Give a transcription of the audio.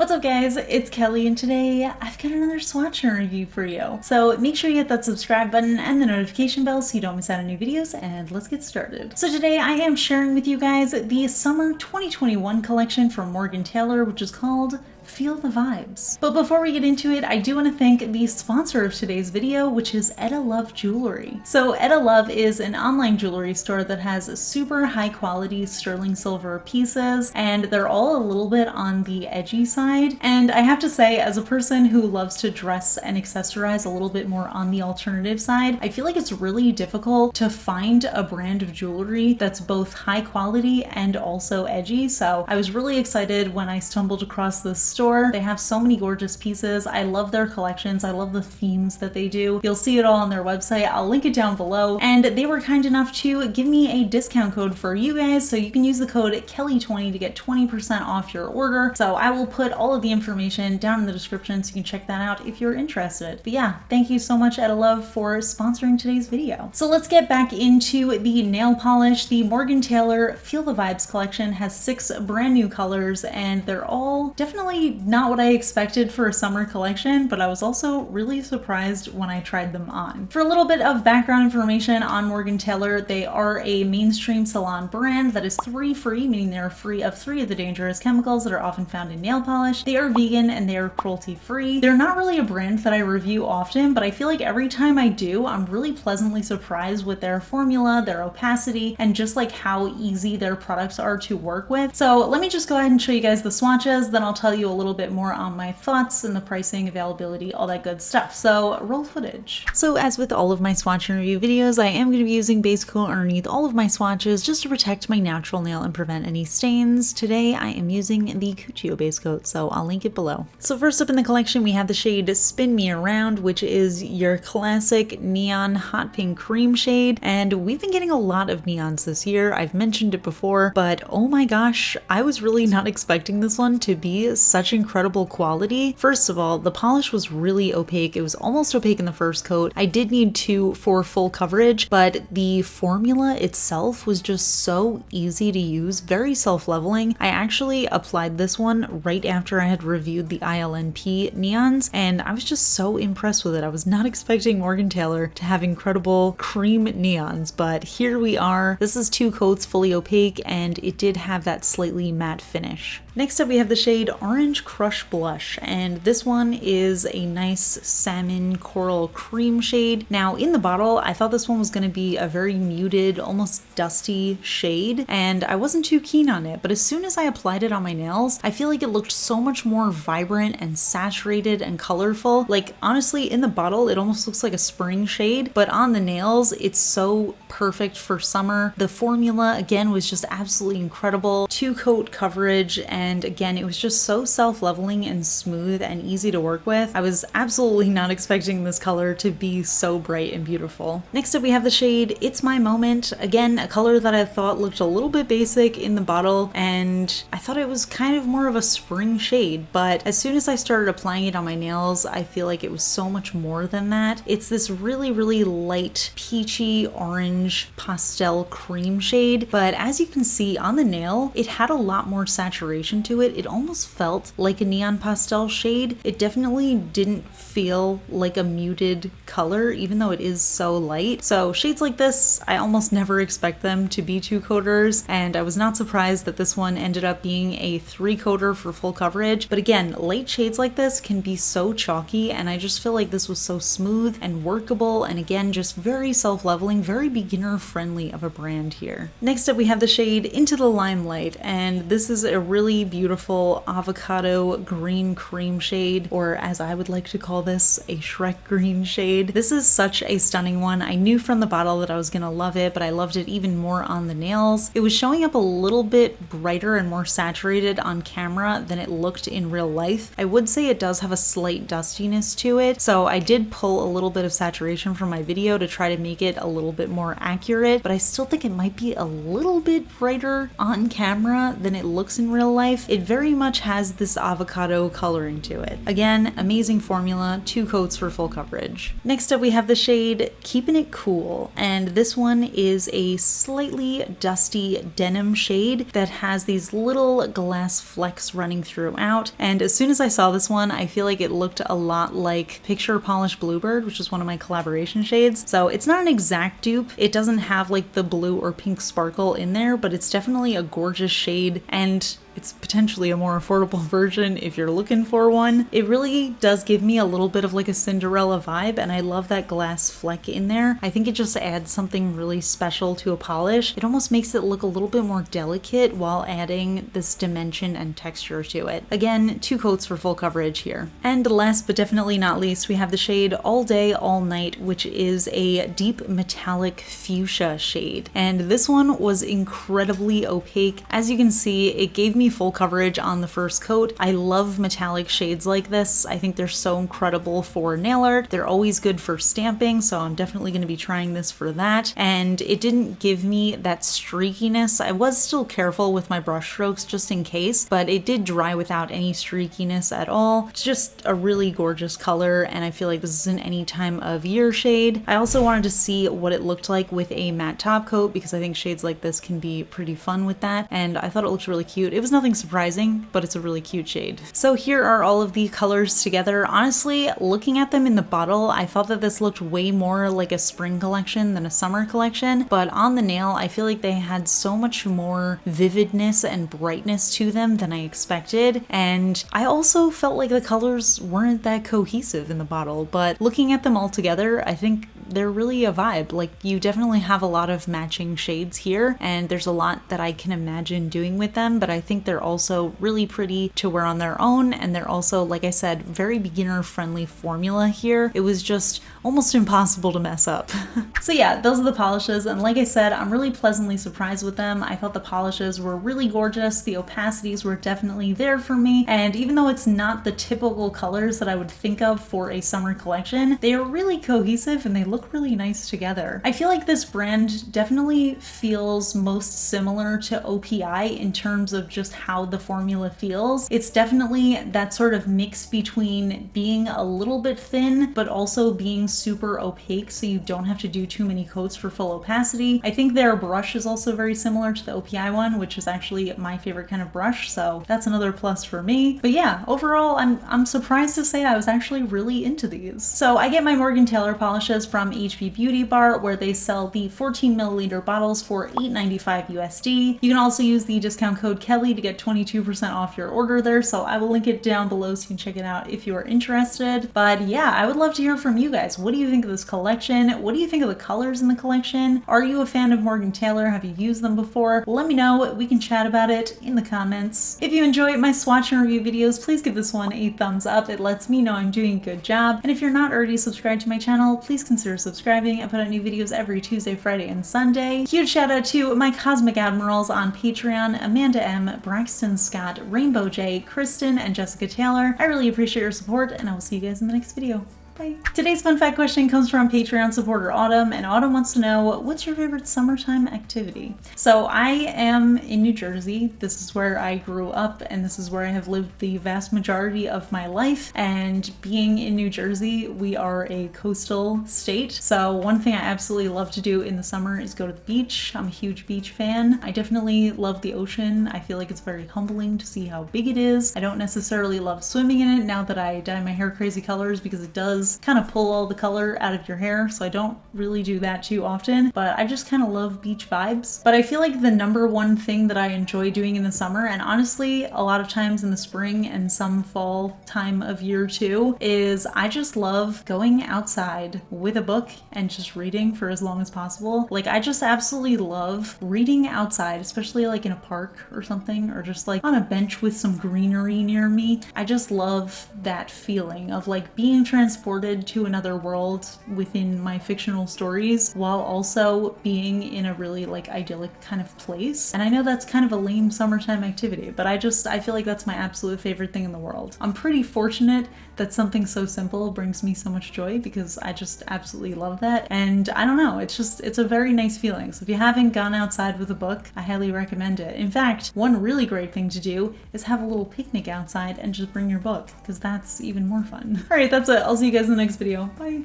What's up guys, it's Kelly and today I've got another swatch review for you. So make sure you hit that subscribe button and the notification bell so you don't miss out on new videos, and let's get started. So today I am sharing with you guys the summer 2021 collection from Morgan Taylor, which is called Feel the Vibes. But before we get into it, I do want to thank the sponsor of today's video, which is Etta Love Jewelry. So Etta Love is an online jewelry store that has super high quality sterling silver pieces, and they're all a little bit on the edgy side. And I have to say, as a person who loves to dress and accessorize a little bit more on the alternative side, I feel like it's really difficult to find a brand of jewelry that's both high quality and also edgy. So I was really excited when I stumbled across this store. They have so many gorgeous pieces. I love their collections. I love the themes that they do. You'll see it all on their website. I'll link it down below. And they were kind enough to give me a discount code for you guys, so you can use the code KELLY20 to get 20% off your order. So I will put all of the information down in the description so you can check that out if you're interested. But yeah, thank you so much, Etta Love, for sponsoring today's video. So let's get back into the nail polish. The Morgan Taylor Feel the Vibes collection has 6 brand new colors, and they're all definitely not what I expected for a summer collection, but I was also really surprised when I tried them on. For a little bit of background information on Morgan Taylor, they are a mainstream salon brand that is 3-free, meaning they're free of 3 of the dangerous chemicals that are often found in nail polish. They are vegan and they are cruelty free. They're not really a brand that I review often, but I feel like every time I do, I'm really pleasantly surprised with their formula, their opacity, and just like how easy their products are to work with. So let me just go ahead and show you guys the swatches, then I'll tell you a little bit more on my thoughts and the pricing, availability, all that good stuff. So roll footage. So as with all of my swatch and review videos, I am going to be using base coat underneath all of my swatches just to protect my natural nail and prevent any stains. Today I am using the Cuccio base coat, so I'll link it below. So first up in the collection we have the shade Spin Me Around, which is your classic neon hot pink cream shade, and we've been getting a lot of neons this year. I've mentioned it before, but oh my gosh, I was really not expecting this one to be such incredible quality. First of all, the polish was really opaque. It was almost opaque in the first coat. I did need 2 for full coverage, but the formula itself was just so easy to use, very self-leveling. I actually applied this one right after I had reviewed the ILNP neons, and I was just so impressed with it. I was not expecting Morgan Taylor to have incredible cream neons, but here we are. This is 2 coats fully opaque, and it did have that slightly matte finish. Next up we have the shade Orange Crush Blush, and this one is a nice salmon coral cream shade. Now in the bottle I thought this one was going to be a very muted, almost dusty shade, and I wasn't too keen on it, but as soon as I applied it on my nails, I feel like it looked so much more vibrant and saturated and colorful. Like honestly, in the bottle it almost looks like a spring shade, but on the nails it's so perfect for summer. The formula again was just absolutely incredible. 2 coat coverage, and again it was just so self-leveling and smooth and easy to work with. I was absolutely not expecting this color to be so bright and beautiful. Next up we have the shade It's My Moment. Again, a color that I thought looked a little bit basic in the bottle, and I thought it was kind of more of a spring shade, but as soon as I started applying it on my nails, I feel like it was so much more than that. It's this really, really light peachy orange pastel cream shade, but as you can see on the nail, it had a lot more saturation to it. It almost felt like a neon pastel shade. It definitely didn't feel like a muted color, even though it is so light. So shades like this, I almost never expect them to be 2 coaters, and I was not surprised that this one ended up being a 3 coater for full coverage. But again, light shades like this can be so chalky, and I just feel like this was so smooth and workable, and again, just very self-leveling, very beginner friendly of a brand here. Next up we have the shade Into the Limelight, and this is a really beautiful avocado green cream shade, or as I would like to call this, a Shrek green shade. This is such a stunning one. I knew from the bottle that I was gonna love it, but I loved it even more on the nails. It was showing up a little bit brighter and more saturated on camera than it looked in real life. I would say it does have a slight dustiness to it, so I did pull a little bit of saturation from my video to try to make it a little bit more accurate, but I still think it might be a little bit brighter on camera than it looks in real life. life, it very much has this avocado coloring to it. Again, amazing formula, 2 coats for full coverage. Next up we have the shade Keeping It Cool, and this one is a slightly dusty denim shade that has these little glass flecks running throughout, and as soon as I saw this one, I feel like it looked a lot like Picture Polish Bluebird, which is one of my collaboration shades. So it's not an exact dupe, it doesn't have like the blue or pink sparkle in there, but it's definitely a gorgeous shade, and it's potentially a more affordable version if you're looking for one. It really does give me a little bit of like a Cinderella vibe, and I love that glass fleck in there. I think it just adds something really special to a polish. It almost makes it look a little bit more delicate while adding this dimension and texture to it. Again, 2 coats for full coverage here. And last but definitely not least, we have the shade All Day All Night, which is a deep metallic fuchsia shade. And this one was incredibly opaque. As you can see, it gave me full coverage on the first coat. I love metallic shades like this. I think they're so incredible for nail art. They're always good for stamping, so I'm definitely going to be trying this for that. And it didn't give me that streakiness. I was still careful with my brush strokes just in case, but it did dry without any streakiness at all. It's just a really gorgeous color, and I feel like this is an any time of year shade. I also wanted to see what it looked like with a matte top coat, because I think shades like this can be pretty fun with that, and I thought it looked really cute. It was nothing surprising, but it's a really cute shade. So here are all of the colors together. Honestly, looking at them in the bottle, I thought that this looked way more like a spring collection than a summer collection, but on the nail, I feel like they had so much more vividness and brightness to them than I expected, and I also felt like the colors weren't that cohesive in the bottle, but looking at them all together, I think they're really a vibe. Like, you definitely have a lot of matching shades here, and there's a lot that I can imagine doing with them, but I think they're also really pretty to wear on their own, and they're also, like I said, very beginner friendly formula here. It was just almost impossible to mess up. So yeah, those are the polishes, and like I said, I'm really pleasantly surprised with them. I thought the polishes were really gorgeous, the opacities were definitely there for me, and even though it's not the typical colors that I would think of for a summer collection, they are really cohesive and they look really nice together. I feel like this brand definitely feels most similar to OPI in terms of just how the formula feels. It's definitely that sort of mix between being a little bit thin but also being super opaque, so you don't have to do too many coats for full opacity. I think their brush is also very similar to the OPI one, which is actually my favorite kind of brush, so that's another plus for me. But yeah, overall, I'm surprised to say I was actually really into these. So I get my Morgan Taylor polishes from HP Beauty Bar, where they sell the 14 milliliter bottles for $8.95 USD. You can also use the discount code KELLI to get 22% off your order there, so I will link it down below so you can check it out if you are interested. But yeah, I would love to hear from you guys. What do you think of this collection? What do you think of the colors in the collection? Are you a fan of Morgan Taylor? Have you used them before? Let me know. We can chat about it in the comments. If you enjoy my swatch and review videos, please give this one a thumbs up. It lets me know I'm doing a good job. And if you're not already subscribed to my channel, please consider subscribing. I put out new videos every Tuesday, Friday, and Sunday. Huge shout out to my Cosmic Admirals on Patreon: Amanda M, Braxton Scott, Rainbow J, Kristen, and Jessica Taylor. I really appreciate your support, and I will see you guys in the next video. Bye. Today's fun fact question comes from Patreon supporter Autumn, and Autumn wants to know, what's your favorite summertime activity? So I am in New Jersey. This is where I grew up, and this is where I have lived the vast majority of my life. And being in New Jersey, we are a coastal state. So one thing I absolutely love to do in the summer is go to the beach. I'm a huge beach fan. I definitely love the ocean. I feel like it's very humbling to see how big it is. I don't necessarily love swimming in it now that I dye my hair crazy colors, because it does kind of pull all the color out of your hair, so I don't really do that too often, but I just kind of love beach vibes. But I feel like the number one thing that I enjoy doing in the summer, and honestly a lot of times in the spring and some fall time of year too, is I just love going outside with a book and just reading for as long as possible. Like, I just absolutely love reading outside, especially like in a park or something, or just like on a bench with some greenery near me. I just love that feeling of like being transported teleported to another world within my fictional stories while also being in a really like idyllic kind of place. And I know that's kind of a lame summertime activity, but I feel like that's my absolute favorite thing in the world. I'm pretty fortunate that something so simple brings me so much joy because I just absolutely love that. And I don't know, it's a very nice feeling. So if you haven't gone outside with a book, I highly recommend it. In fact, one really great thing to do is have a little picnic outside and just bring your book, because that's even more fun. All right, that's it. I'll see you guys in the next video. Bye.